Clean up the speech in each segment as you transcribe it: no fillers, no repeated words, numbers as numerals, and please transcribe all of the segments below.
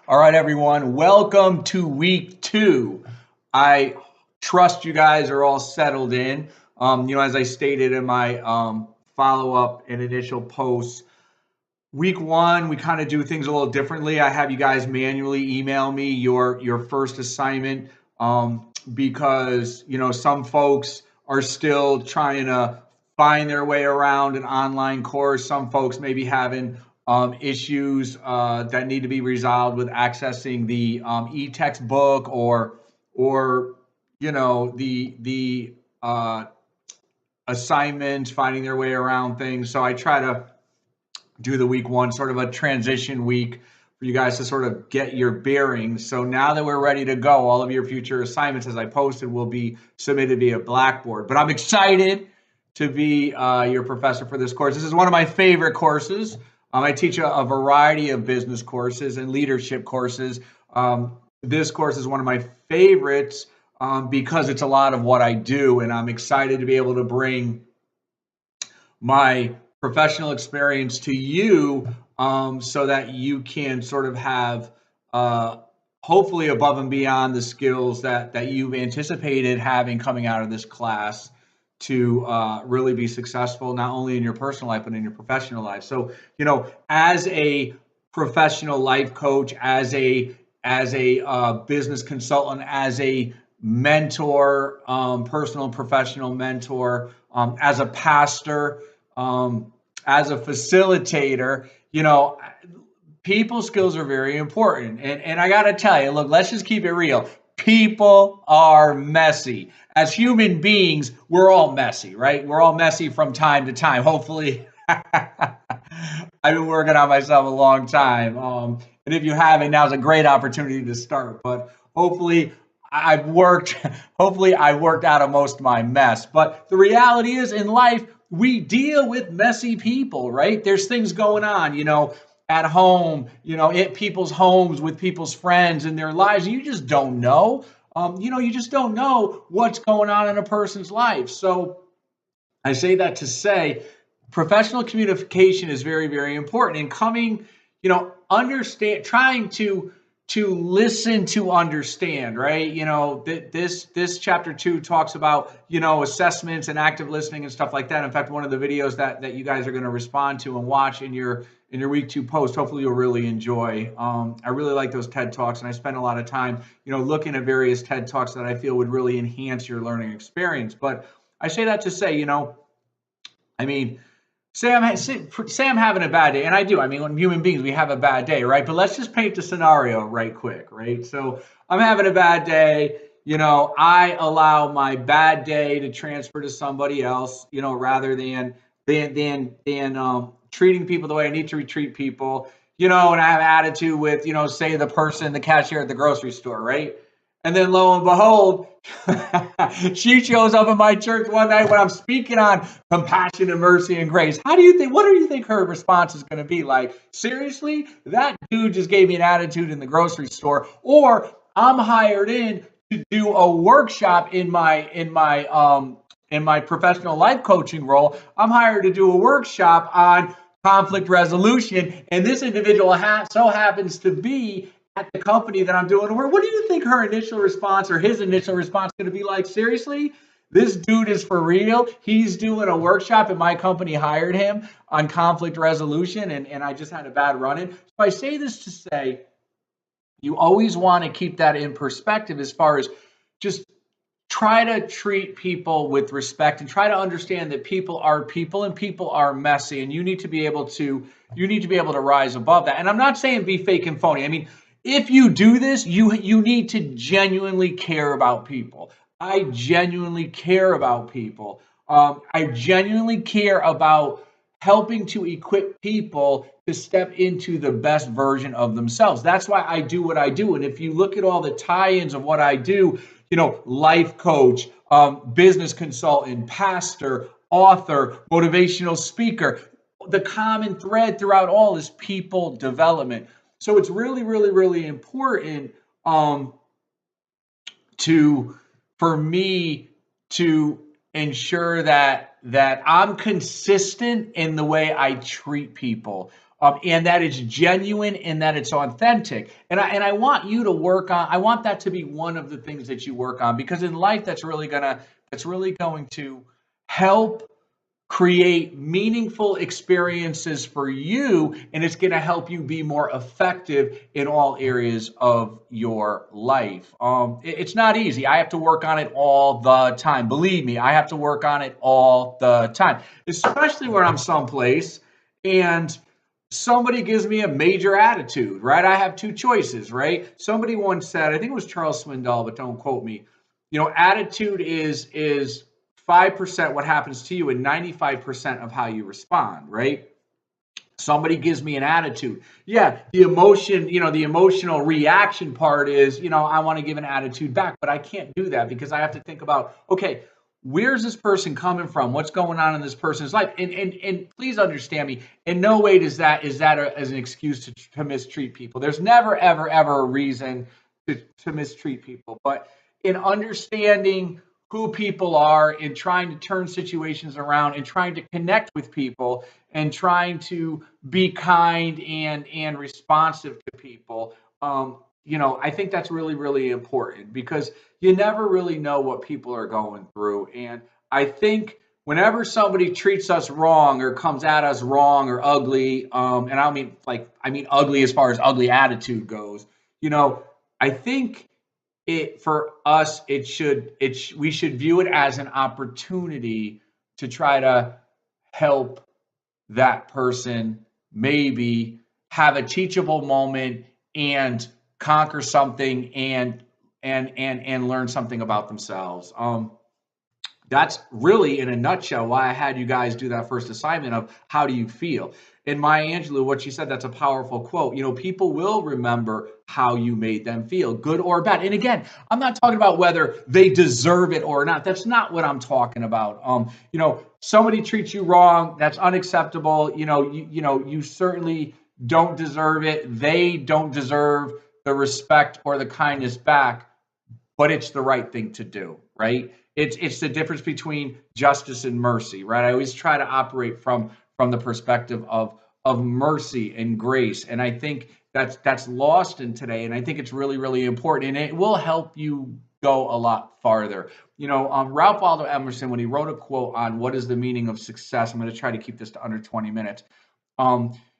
All right, everyone, welcome to week 2. I trust you guys are all settled in. As I stated in my follow-up and initial posts, week 1, we kind of do things a little differently. I have you guys manually email me your first assignment because, some folks are still trying to find their way around an online course. Some folks may be having issues that need to be resolved with accessing the e-textbook or the assignments, finding their way around things. So I try to do the week 1 sort of a transition week for you guys to sort of get your bearings. So now that we're ready to go, all of your future assignments, as I posted, will be submitted via Blackboard. But I'm excited to be your professor for this course. This is one of my favorite courses. I teach a variety of business courses and leadership courses. This course is one of my favorites because it's a lot of what I do, and I'm excited to be able to bring my professional experience to you so that you can sort of have hopefully above and beyond the skills that you've anticipated having coming out of this class to really be successful, not only in your personal life, but in your professional life. So, as a professional life coach, as a business consultant, as a mentor, personal and professional mentor, as a pastor, as a facilitator, people skills are very important. And I got to tell you, look, let's just keep it real. People are messy. As human beings, we're all messy, right? We're all messy from time to time. Hopefully, I've been working on myself a long time. And if you haven't, now's a great opportunity to start. But hopefully I worked out of most of my mess. But the reality is, in life, we deal with messy people, right? There's things going on, at home, in people's homes, with people's friends in their lives. You just don't know. You just don't know what's going on in a person's life. So I say that to say professional communication is very, very important. And coming, understand, trying to listen to understand, right? This chapter 2 talks about, assessments and active listening and stuff like that. In fact, one of the videos that you guys are going to respond to and watch in your week 2 post, hopefully you'll really enjoy. I really like those TED Talks, and I spend a lot of time, looking at various TED Talks that I feel would really enhance your learning experience. But I say that to say, say I'm having a bad day, and I do. When human beings, we have a bad day, right? But let's just paint the scenario right quick, right? So I'm having a bad day. I allow my bad day to transfer to somebody else, rather than treating people the way I need to treat people, and I have attitude with, say the cashier at the grocery store, right? And then lo and behold, she shows up in my church one night when I'm speaking on compassion and mercy and grace. What do you think her response is going to be? Like, seriously, that dude just gave me an attitude in the grocery store? Or I'm hired in to do a workshop in my professional life coaching role. I'm hired to do a workshop on conflict resolution, and this individual so happens to be at the company that I'm doing work. What do you think her initial response or his initial response is going to be like? Seriously, this dude is for real? He's doing a workshop and my company hired him on conflict resolution, and I just had a bad run-in. So I say this to say, you always want to keep that in perspective as far as just try to treat people with respect and try to understand that people are people and people are messy, and you need to be able to rise above that. And I'm not saying be fake and phony. If you do this, you need to genuinely care about people. I genuinely care about people. I genuinely care about helping to equip people to step into the best version of themselves. That's why I do what I do. And if you look at all the tie-ins of what I do, life coach, business consultant, pastor, author, motivational speaker, the common thread throughout all is people development. So it's really, really, really important for me to ensure that I'm consistent in the way I treat people. and that it's genuine and that it's authentic. And I want you to work on. I want that to be one of the things that you work on, because in life that's really going to help create meaningful experiences for you, and it's going to help you be more effective in all areas of your life. It's not easy. I have to work on it all the time. Believe me, I have to work on it all the time, especially when I'm someplace and somebody gives me a major attitude, right? I have two choices, right? Somebody once said, I think it was Charles Swindoll, but don't quote me. Attitude is 5% what happens to you and 95% of how you respond, right? Somebody gives me an attitude. Yeah, the emotional reaction part is, I want to give an attitude back, but I can't do that because I have to think about, okay, where's this person coming from? What's going on in this person's life? And please understand me. In no way is that as an excuse to mistreat people. There's never, ever, ever a reason to mistreat people. But in understanding who people are and trying to turn situations around and trying to connect with people and trying to be kind and responsive to people, I think that's really, really important, because you never really know what people are going through. And I think whenever somebody treats us wrong or comes at us wrong or ugly, and I mean ugly as far as ugly attitude goes, I think for us, we should view it as an opportunity to try to help that person maybe have a teachable moment and conquer something and learn something about themselves. That's really, in a nutshell, why I had you guys do that first assignment of how do you feel. And Maya Angelou, what she said, that's a powerful quote. People will remember how you made them feel, good or bad. And again, I'm not talking about whether they deserve it or not. That's not what I'm talking about. Somebody treats you wrong, that's unacceptable. You certainly don't deserve it. They don't deserve the respect or the kindness back, but it's the right thing to do, right? It's the difference between justice and mercy, right? I always try to operate from the perspective of mercy and grace, and I think that's lost in today, and I think it's really, really important, and it will help you go a lot farther. Ralph Waldo Emerson, when he wrote a quote on what is the meaning of success, I'm going to try to keep this to under 20 minutes.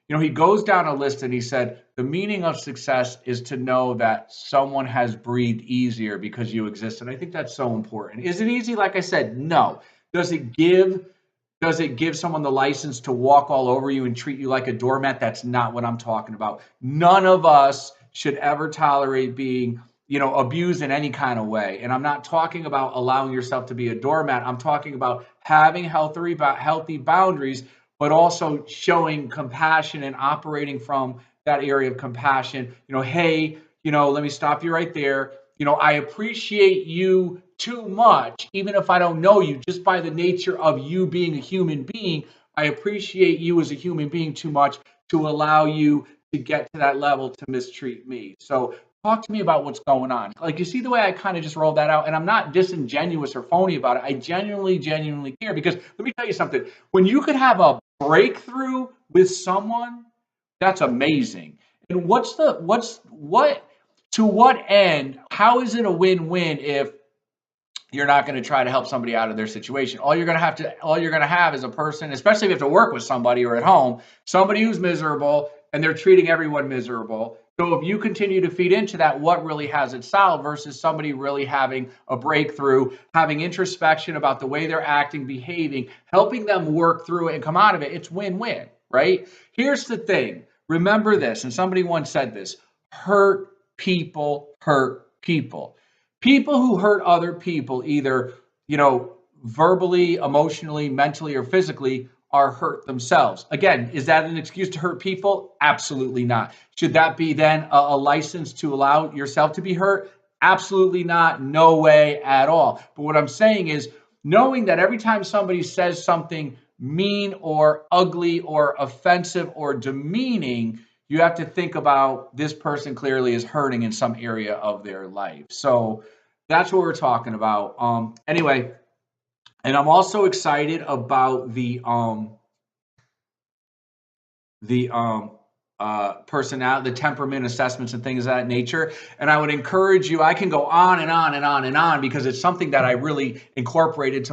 He goes down a list and he said, the meaning of success is to know that someone has breathed easier because you exist. And I think that's so important. Is it easy? Like I said, no. Does it give someone the license to walk all over you and treat you like a doormat? That's not what I'm talking about. None of us should ever tolerate being, abused in any kind of way. And I'm not talking about allowing yourself to be a doormat. I'm talking about having healthy boundaries, but also showing compassion and operating from that area of compassion. Hey, let me stop you right there. I appreciate you too much, even if I don't know you, just by the nature of you being a human being. I appreciate you as a human being too much to allow you to get to that level to mistreat me. So talk to me about what's going on. Like, you see the way I kind of just rolled that out, and I'm not disingenuous or phony about it. I genuinely care, because let me tell you something. When you could have a breakthrough with someone, that's amazing. And to what end, how is it a win-win if you're not going to try to help somebody out of their situation? All you're going to have is a person, especially if you have to work with somebody or at home, somebody who's miserable and they're treating everyone miserable. So if you continue to feed into that, what really has it solved versus somebody really having a breakthrough, having introspection about the way they're acting, behaving, helping them work through it and come out of it? It's win-win, right? Here's the thing. Remember this, and somebody once said this: hurt people hurt people. People who hurt other people, either, verbally, emotionally, mentally, or physically, are hurt themselves. Again, is that an excuse to hurt people? Absolutely not. Should that be then a license to allow yourself to be hurt? Absolutely not. No way at all. But what I'm saying is, knowing that every time somebody says something mean or ugly or offensive or demeaning, you have to think about, this person clearly is hurting in some area of their life. So that's what we're talking about. Anyway, and I'm also excited about the the personality, the temperament assessments and things of that nature. And I would encourage you, I can go on and on and on and on because it's something that I really incorporated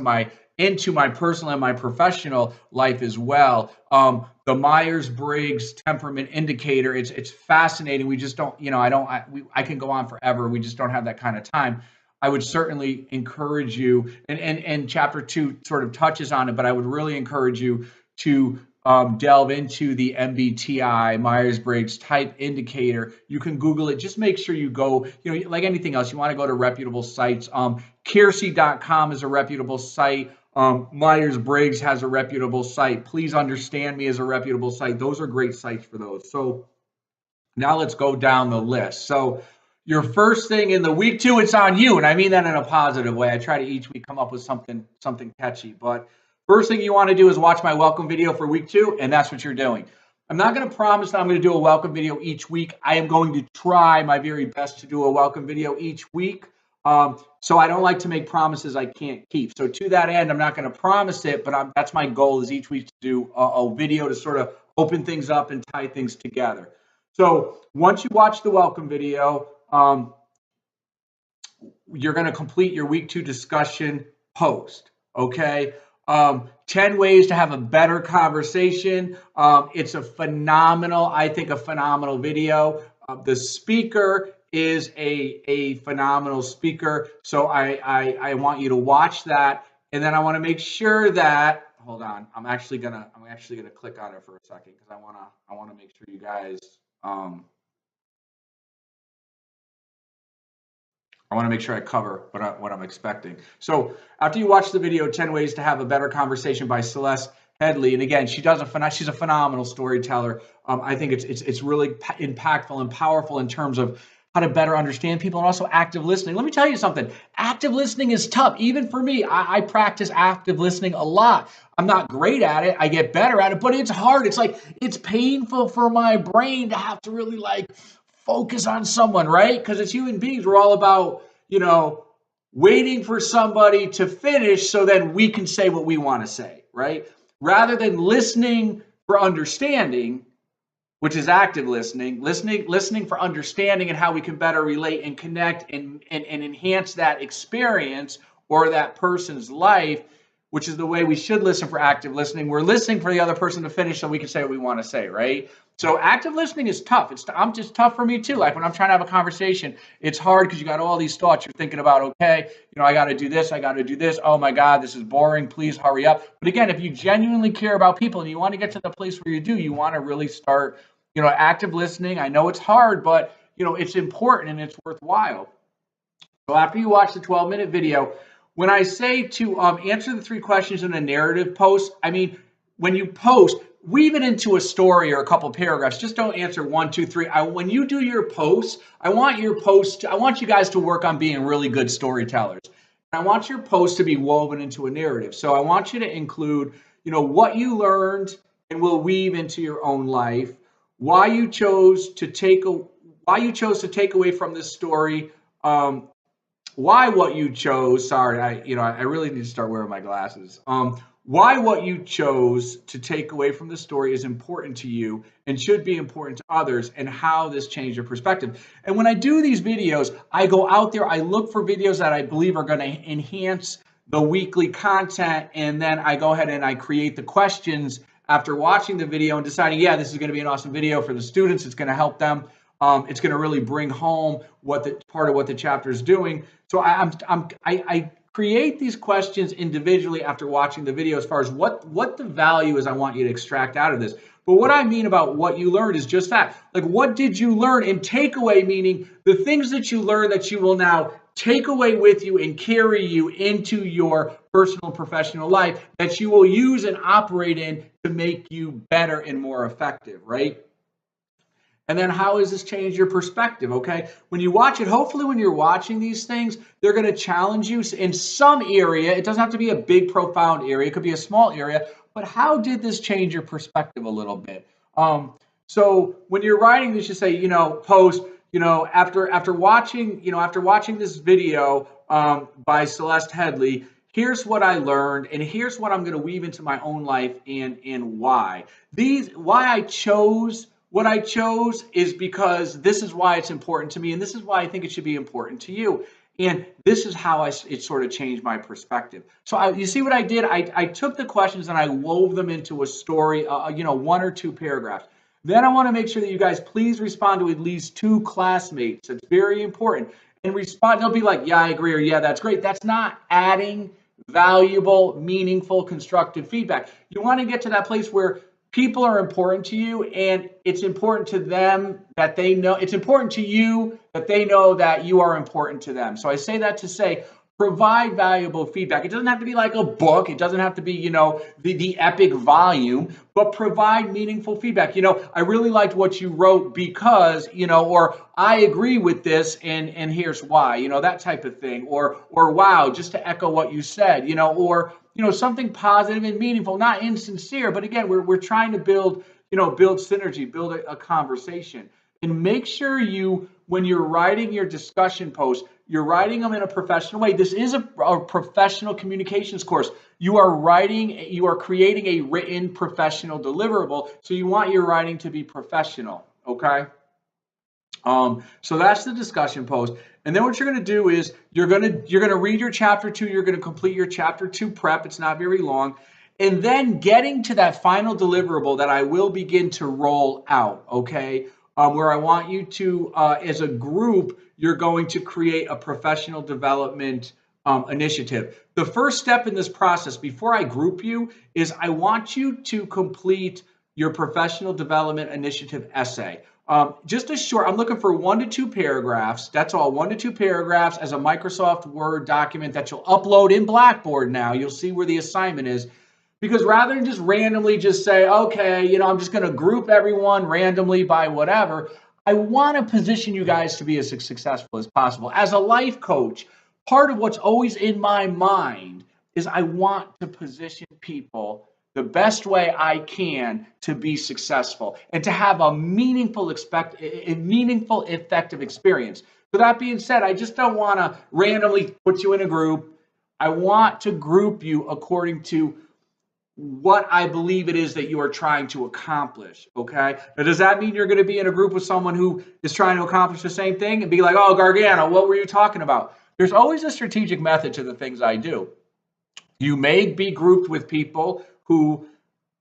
into my personal and my professional life as well. The Myers-Briggs temperament indicator, it's fascinating. We just don't, I can go on forever. We just don't have that kind of time. I would certainly encourage you, and chapter 2 sort of touches on it, but I would really encourage you to delve into the MBTI, Myers-Briggs type indicator. You can Google it. Just make sure you go, like anything else, you want to go to reputable sites. Keirsey.com is a reputable site. Myers-Briggs has a reputable site. Please Understand Me is a reputable site. Those are great sites for those. So now let's go down the list. So your first thing in the week 2, it's on you. And I mean that in a positive way. I try to each week come up with something catchy. But first thing you want to do is watch my welcome video for week 2. And that's what you're doing. I'm not going to promise that I'm going to do a welcome video each week. I am going to try my very best to do a welcome video each week. So I don't like to make promises I can't keep. So to that end, I'm not going to promise it, but that's my goal is each week to do a video to sort of open things up and tie things together. So once you watch the welcome video, you're going to complete your week 2 discussion post. Okay. 10 ways to have a better conversation. It's a phenomenal video. The speaker is a phenomenal speaker. So I want you to watch that. And then I want to make sure that, hold on, I'm actually gonna click on it for a second because I want to make sure you guys, I want to make sure I cover what I'm expecting. So after you watch the video, 10 Ways to Have a Better Conversation by Celeste Headlee, and again, she's a phenomenal storyteller. I think it's really impactful and powerful in terms of how to better understand people and also active listening. Let me tell you something. Active listening is tough. Even for me, I practice active listening a lot. I'm not great at it. I get better at it, but it's hard. It's painful for my brain to have to really focus on someone, right? Because as human beings, we're all about, waiting for somebody to finish so then we can say what we want to say, right? Rather than listening for understanding, which is active listening for understanding and how we can better relate and connect and enhance that experience or that person's life, which is the way we should listen for active listening. We're listening for the other person to finish so we can say what we want to say, right? So active listening is tough. I'm just tough for me too. Like when I'm trying to have a conversation, it's hard because you got all these thoughts. You're thinking about, okay, I got to do this. I got to do this. Oh my God, this is boring. Please hurry up. But again, if you genuinely care about people and you want to get to the place where you want to really start, active listening. I know it's hard, but it's important and it's worthwhile. So after you watch the 12-minute video, when I say to answer the 3 questions in a narrative post, I mean, when you post, weave it into a story or a couple paragraphs. Just don't answer 1, 2, 3. When you do your posts, I want you guys to work on being really good storytellers. I want your post to be woven into a narrative. So I want you to include, what you learned and will weave into your own life, why you chose to take away from this story, why what you chose. Sorry, I really need to start wearing my glasses. Why what you chose to take away from the story is important to you and should be important to others, and how this changed your perspective. And when I do these videos, I go out there, I look for videos that I believe are going to enhance the weekly content, and then I go ahead and I create the questions after watching the video and deciding, yeah, this is going to be an awesome video for the students. It's going to help them. It's going to really bring home part of what the chapter is doing. So I create these questions individually after watching the video as far as what the value is I want you to extract out of this. But what I mean about what you learned is just that. Like, what did you learn? And takeaway, meaning the things that you learned that you will now take away with you and carry you into your personal and professional life, that you will use and operate in to make you better and more effective, right? And then how has this changed your perspective, okay? When you watch it, hopefully when you're watching these things, they're going to challenge you in some area. It doesn't have to be a big, profound area. It could be a small area. But how did this change your perspective a little bit? So when you're writing this, you say, post, after watching this video by Celeste Headlee, here's what I learned, and here's what I'm going to weave into my own life, and why. Why I chose what I chose is because this is why it's important to me, and this is why I think it should be important to you. And this is how it sort of changed my perspective. So you see what I did? I took the questions and I wove them into a story, 1 or 2 paragraphs. Then I want to make sure that you guys please respond to at least 2 classmates. It's very important. And respond, they'll be like, yeah, I agree, or yeah, that's great. That's not adding valuable, meaningful, constructive feedback. You want to get to that place where people are important to you, and it's important to them that they know, it's important to you that they know that you are important to them. So I say that to say, provide valuable feedback. It doesn't have to be like a book. It doesn't have to be, the epic volume, but provide meaningful feedback. I really liked what you wrote because, or I agree with this and here's why, that type of thing. Or wow, just to echo what you said, or something positive and meaningful, not insincere, but again, we're trying to build synergy, build a conversation. And make sure when you're writing your discussion posts, you're writing them in a professional way. This is a professional communications course. You are creating a written professional deliverable. So you want your writing to be professional, okay? So that's the discussion post. And then what you're going to do is you're going to read your chapter 2. You're going to complete your chapter 2 prep. It's not very long. And then getting to that final deliverable that I will begin to roll out, okay? Where I want you to, as a group, you're going to create a professional development initiative. The first step in this process, before I group you, is I want you to complete your professional development initiative essay. Just a short, I'm looking for 1 to 2 paragraphs. That's all, 1 to 2 paragraphs as a Microsoft Word document that you'll upload in Blackboard now. You'll see where the assignment is. Because rather than just randomly just say, okay, I'm just going to group everyone randomly by whatever, I want to position you guys to be as successful as possible. As a life coach, part of what's always in my mind is I want to position people the best way I can to be successful and to have a meaningful, effective experience. So that being said, I just don't want to randomly put you in a group. I want to group you according to what I believe it is that you are trying to accomplish, okay? Now, does that mean you're going to be in a group with someone who is trying to accomplish the same thing and be like, oh, Gargano, what were you talking about? There's always a strategic method to the things I do. You may be grouped with people who,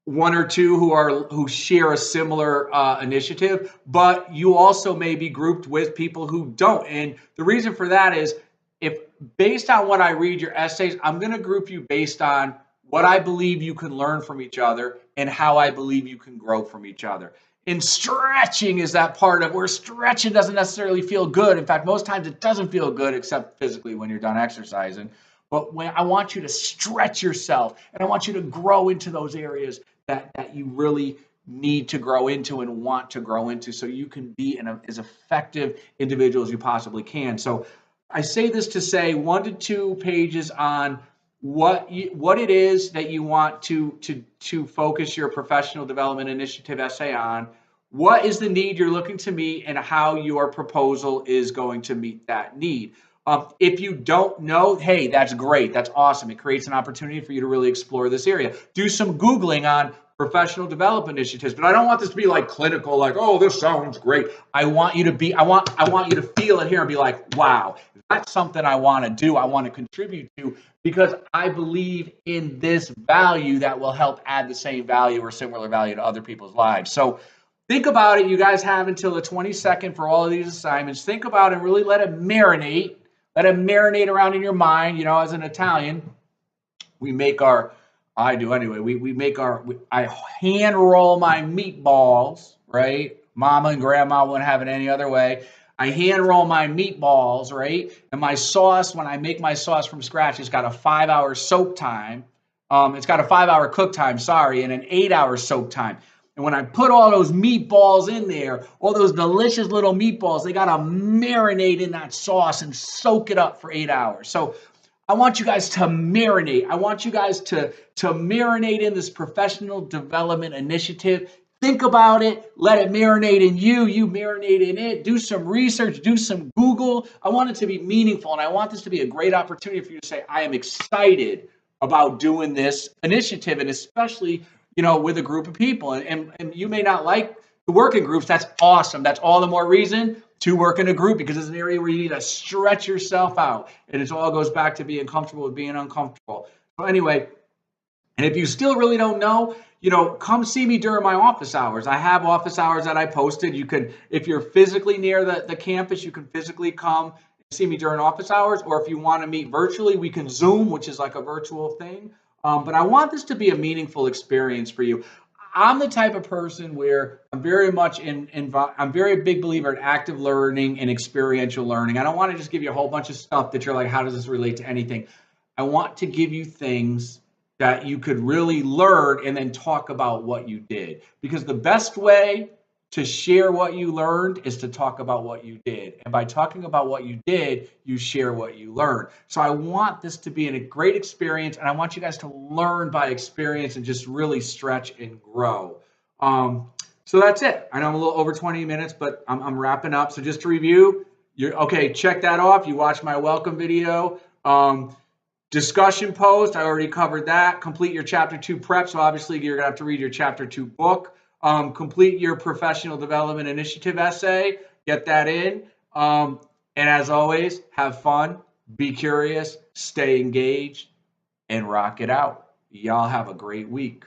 1 or 2 who share a similar initiative, but you also may be grouped with people who don't. And the reason for that is, if based on what I read your essays, I'm going to group you based on what I believe you can learn from each other and how I believe you can grow from each other. And stretching is that part of where stretching doesn't necessarily feel good. In fact, most times it doesn't feel good except physically when you're done exercising. But when I want you to stretch yourself and I want you to grow into those areas that you really need to grow into and want to grow into so you can be as effective individual as you possibly can. So I say this to say 1 to 2 pages on what it is that you want to focus your professional development initiative essay on, what is the need you're looking to meet, and how your proposal is going to meet that need. If you don't know, hey, that's great. That's awesome. It creates an opportunity for you to really explore this area. Do some Googling on professional development initiatives, but I don't want this to be like clinical, like, oh, this sounds great. I want you to feel it here and be like, wow, that's something I want to do. I want to contribute to because I believe in this value that will help add the same value or similar value to other people's lives. So think about it. You guys have until the 22nd for all of these assignments. Think about it and really let it marinate. Let it marinate around in your mind. As an Italian, I do anyway. I hand roll my meatballs, right? Mama and grandma wouldn't have it any other way. I hand roll my meatballs, right? And my sauce, when I make my sauce from scratch, it's got a 5-hour soak time. It's got a 5-hour cook time, and an 8-hour soak time. And when I put all those meatballs in there, all those delicious little meatballs, they got to marinate in that sauce and soak it up for 8 hours. So I want you guys to marinate. I want you guys to marinate in this professional development initiative. Think about it. Let it marinate in you. You marinate in it. Do some research. Do some Google. I want it to be meaningful, and I want this to be a great opportunity for you to say, I am excited about doing this initiative, and especially, with a group of people. And you may not like to work in groups. That's awesome. That's all the more reason to work in a group, because it's an area where you need to stretch yourself out. And it all goes back to being comfortable with being uncomfortable. So anyway, and if you still really don't know, come see me during my office hours. I have office hours that I posted. You can, if you're physically near the campus, you can physically come and see me during office hours. Or if you want to meet virtually, we can Zoom, which is like a virtual thing. But I want this to be a meaningful experience for you. I'm the type of person where I'm very much I'm very big believer in active learning and experiential learning. I don't want to just give you a whole bunch of stuff that you're like, how does this relate to anything? I want to give you things that you could really learn and then talk about what you did. Because the best way to share what you learned is to talk about what you did. And by talking about what you did, you share what you learned. So I want this to be a great experience, and I want you guys to learn by experience and just really stretch and grow. So that's it. I know I'm a little over 20 minutes, but I'm wrapping up. So just to review, okay, check that off. You watched my welcome video. Discussion post, I already covered that. Complete your chapter 2 prep. So obviously you're gonna have to read your chapter 2 book. Complete your professional development initiative essay. Get that in. And as always, have fun, be curious, stay engaged, and rock it out. Y'all have a great week.